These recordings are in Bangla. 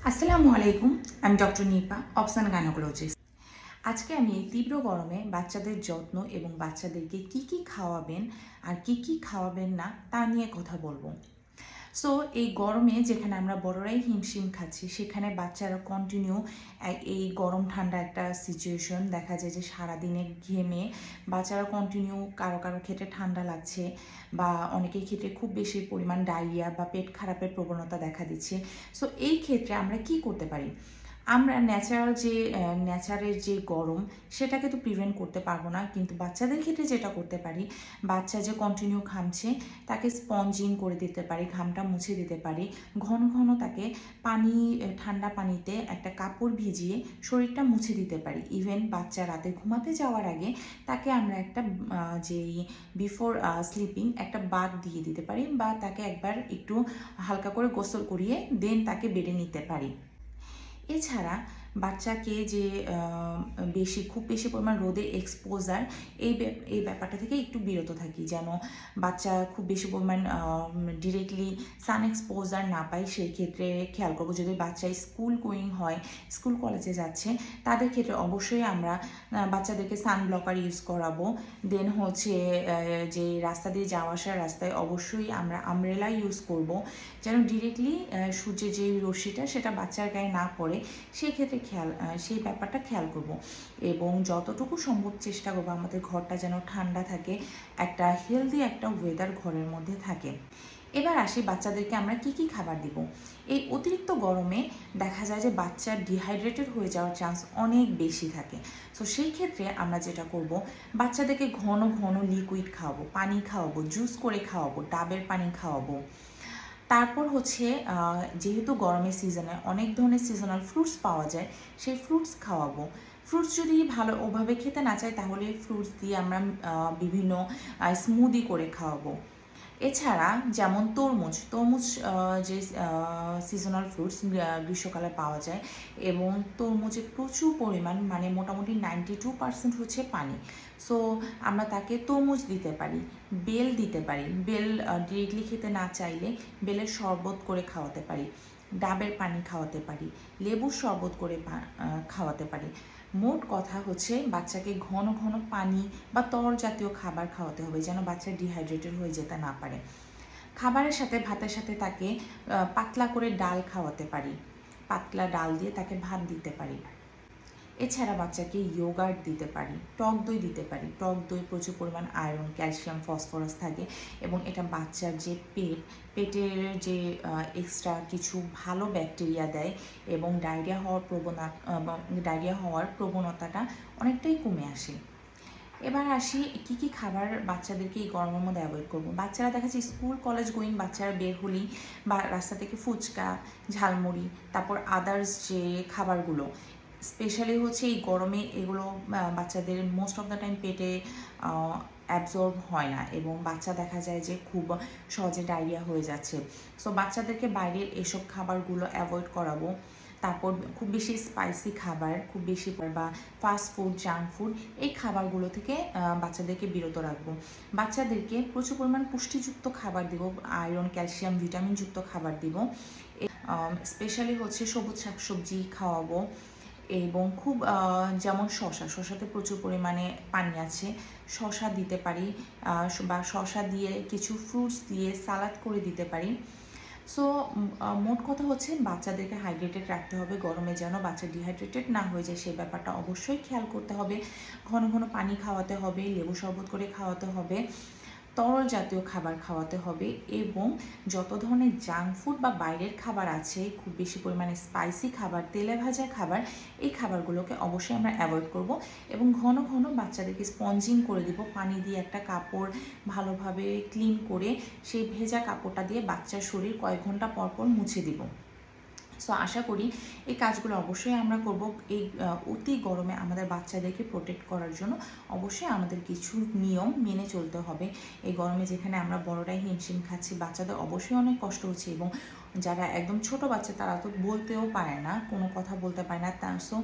আসসালামু আলাইকুম, আমি ডক্টর নিপা, অপসান গাইনোকোলজিস্ট। আজকে আমি এই তীব্র গরমে বাচ্চাদের যত্ন এবং বাচ্চাদেরকে কি কি খাওয়াবেন আর কি কি খাওয়াবেন না তা নিয়ে কথা বলবো। সো এই গরমে যেখানে আমরা বড়রাই হিমশিম খাচ্ছি, সেখানে বাচ্চারা কন্টিনিউ এই গরম ঠান্ডা একটা সিচুয়েশন দেখা যায় যে সারাদিনে ঘেমে বাচ্চারা কন্টিনিউ কারো কারো ক্ষেত্রে ঠান্ডা লাগছে বা অনেকের ক্ষেত্রে খুব বেশি পরিমাণ ডায়রিয়া বা পেট খারাপের প্রবণতা দেখা দিচ্ছে। সো এই ক্ষেত্রে আমরা কি করতে পারি? আমরা ন্যাচারের যে গরম সেটাকে তো প্রিভেন্ট করতে পারবো না, কিন্তু বাচ্চাদের ক্ষেত্রে যেটা করতে পারি, বাচ্চা যে কন্টিনিউ ঘামছে তাকে স্পঞ্জিং করে দিতে পারি, ঘামটা মুছে দিতে পারি। ঘন ঘন তাকে ঠান্ডা পানিতে একটা কাপড় ভিজিয়ে শরীরটা মুছে দিতে পারি। ইভেন বাচ্চা রাতে ঘুমাতে যাওয়ার আগে তাকে আমরা একটা যেই বিফোর স্লিপিং একটা বাথ দিয়ে দিতে পারি, বা তাকে একবার একটু হালকা করে গোসল করিয়ে দেন তাকে বেডে নিতে পারি। এছাড়া বাচ্চাকে যে খুব বেশি পরিমাণ রোদে এক্সপোজার, এই ব্যাপারটা থেকে একটু বিরত থাকি, যেন বাচ্চা খুব বেশি পরিমাণ ডিরেক্টলি সান এক্সপোজার না পায়। সেই ক্ষেত্রে খেয়াল করবো। যদি বাচ্চা স্কুল গোয়িং হয়, স্কুল কলেজে যাচ্ছে, তাদের ক্ষেত্রে অবশ্যই আমরা বাচ্চাদেরকে সান ব্লকার ইউজ করাবো। দেন হচ্ছে যে রাস্তা দিয়ে যাওয়া আসার রাস্তায় অবশ্যই আমরা আমব্রেলা ইউজ করব, যেন ডিরেক্টলি সূর্যের যে রশ্মিটা সেটা বাচ্চার গায়ে না পড়ে। সেই ক্ষেত্রে সেই ব্যাপারটা খেয়াল করব, এবং যতটুকু সম্ভব চেষ্টা করবো আমাদের ঘরটা যেন ঠান্ডা থাকে, একটা হেলদি একটা ওয়েদার ঘরের মধ্যে থাকে। এবার আসি বাচ্চাদেরকে আমরা কি কি খাবার দিব। এই অতিরিক্ত গরমে দেখা যায় যে বাচ্চা ডিহাইড্রেটেড হয়ে যাওয়ার চান্স অনেক বেশি থাকে। সো সেই ক্ষেত্রে আমরা যেটা করব, বাচ্চাদেরকে ঘন ঘন লিকুইড খাওয়াবো, পানি খাওয়াবো, জুস করে খাওয়াবো, ডাবের পানি খাওয়াবো। তারপর হচ্ছে যেহেতু গরমের সিজনে অনেক ধরনের সিজনাল ফ্রুটস পাওয়া যায়, সেই ফ্রুটস খাওয়াবো। ফ্রুটস যদি ভালো ওভাবে খেতে না চায়, তাহলে ফ্রুটস দিয়ে আমরা বিভিন্ন স্মুদি করে খাওয়াবো। এছাড়া যেমন তরমুজ তরমুজ যে সিজনাল ফ্রুটস গ্রীষ্মকালে পাওয়া যায়, এবং তরমুজে প্রচুর পরিমাণ, মানে মোটামুটি 92% হচ্ছে পানি। সো আমরা তাকে তরমুজ দিতে পারি, বেল দিতে পারি। বেল ডিরেক্টলি খেতে না চাইলে বেলের শরবত করে খাওয়াতে পারি, ডাবের পানি খাওয়াতে পারি, লেবুর শরবত করে খাওয়াতে পারি। মোট কথা হচ্ছে বাচ্চাকে ঘন ঘন পানি বা তরল জাতীয় খাবার খাওয়াতে হবে, যেন বাচ্চা ডিহাইড্রেটেড হয়ে যেতে না পারে। খাবারের সাথে, ভাতের সাথে তাকে পাতলা করে ডাল খাওয়াতে পারি, পাতলা ডাল দিয়ে তাকে ভাত দিতে পারি। এছাড়া বাচ্চাকে ইয়োগার্ট দিতে পারি, টক দই দিতে পারি। টক দই প্রচুর পরিমাণ আয়রন, ক্যালসিয়াম, ফসফরাস থাকে, এবং এটা বাচ্চার যে পেটের যে এক্সট্রা কিছু ভালো ব্যাকটেরিয়া দেয়, এবং ডায়রিয়া হওয়ার প্রবণতাটা অনেকটাই কমে আসে। এবার আসি কি কি খাবার বাচ্চাদেরকে এই গরমের মধ্যে অ্যাভয়েড করবো। বাচ্চারা দেখা যাচ্ছে স্কুল কলেজ গোয়িং বাচ্চারা বের হলেই বা রাস্তা থেকে ফুচকা, ঝালমুড়ি, তারপর আদার্স যে খাবারগুলো, স্পেশালি হচ্ছে এই গরমে এগুলো বাচ্চাদের মোস্ট অফ দ্য টাইম পেটে অ্যাবজর্ব হয় না, এবং বাচ্চা দেখা যায় যে খুব সহজে ডায়রিয়া হয়ে যাচ্ছে। সো বাচ্চাদেরকে বাইরের এসব খাবারগুলো অ্যাভয়েড করাবো। তারপর খুব বেশি স্পাইসি খাবার, খুব বেশি বা ফাস্ট ফুড, জাঙ্ক ফুড, এই খাবারগুলো থেকে বাচ্চাদেরকে বিরত রাখবো। বাচ্চাদেরকে প্রচুর পরিমাণ পুষ্টিযুক্ত খাবার দিব, আয়রন, ক্যালসিয়াম, ভিটামিনযুক্ত খাবার দিব। স্পেশালি হচ্ছে সবুজ শাকসবজি খাওয়াবো, এবং খুব যেমন শশাতে প্রচুর পরিমাণে পানি আছে, শশা দিতে পারি, বা শশা দিয়ে কিছু ফ্রুটস দিয়ে সালাদ করে দিতে পারি। সো মোট কথা হচ্ছে বাচ্চাদেরকে হাইড্রেটেড রাখতে হবে, গরমে যেন বাচ্চা ডিহাইড্রেটেড না হয়ে যায় সেই ব্যাপারটা অবশ্যই খেয়াল করতে হবে। ঘন ঘন পানি খাওয়াতে হবে, লেবু শরবত করে খাওয়াতে হবে, তরল জাতীয় খাবার খাওয়াতে হবে, এবং যত ধরনের জাঙ্ক ফুড বা বাইরের খাবার আছে, খুব বেশি পরিমাণে স্পাইসি খাবার, তেলে ভাজা খাবার, এই খাবারগুলোকে অবশ্যই আমরা অ্যাভয়েড করব। এবং ঘন ঘন বাচ্চাদেরকে স্পঞ্জিং করে দিব, পানি দিয়ে একটা কাপড় ভালোভাবে ক্লিন করে সেই ভেজা কাপড়টা দিয়ে বাচ্চার শরীর কয়েক ঘন্টা পর পর মুছে দিব। সো আশা করি এই কাজগুলো অবশ্যই আমরা করব। এই অতি গরমে আমাদের বাচ্চাদেরকে প্রোটেক্ট করার জন্য অবশ্যই আমাদের কিছু নিয়ম মেনে চলতে হবে। এই গরমে যেখানে আমরা বড়রাই হিমশিম খাচ্ছি, বাচ্চাদের অবশ্যই অনেক কষ্ট হচ্ছে, এবং যারা একদম ছোট বাচ্চা তারা তো বলতেও পারে না, কোনো কথা বলতে পারে না। সো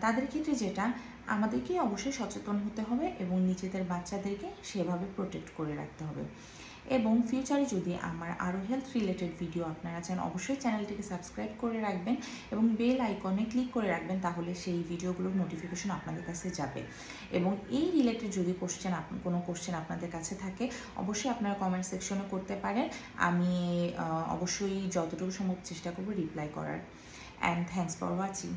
তাদের ক্ষেত্রে যেটা, আমাদেরকেই অবশ্যই সচেতন হতে হবে এবং নিজেদের বাচ্চাদেরকে সেভাবে প্রোটেক্ট করে রাখতে হবে। এবং ফিউচারে যদি আমার আরও হেলথ রিলেটেড ভিডিও আপনারা চান, অবশ্যই চ্যানেলটিকে সাবস্ক্রাইব করে রাখবেন এবং বেল আইকনে ক্লিক করে রাখবেন, তাহলে সেই ভিডিওগুলোর নোটিফিকেশন আপনাদের কাছে যাবে। এবং এই রিলেটেড যদি কোনো কোশ্চেন আপনাদের কাছে থাকে, অবশ্যই আপনারা কমেন্ট সেকশনে করতে পারেন। আমি অবশ্যই যতটুকু সম্ভব চেষ্টা করব রিপ্লাই করার। And thanks for watching.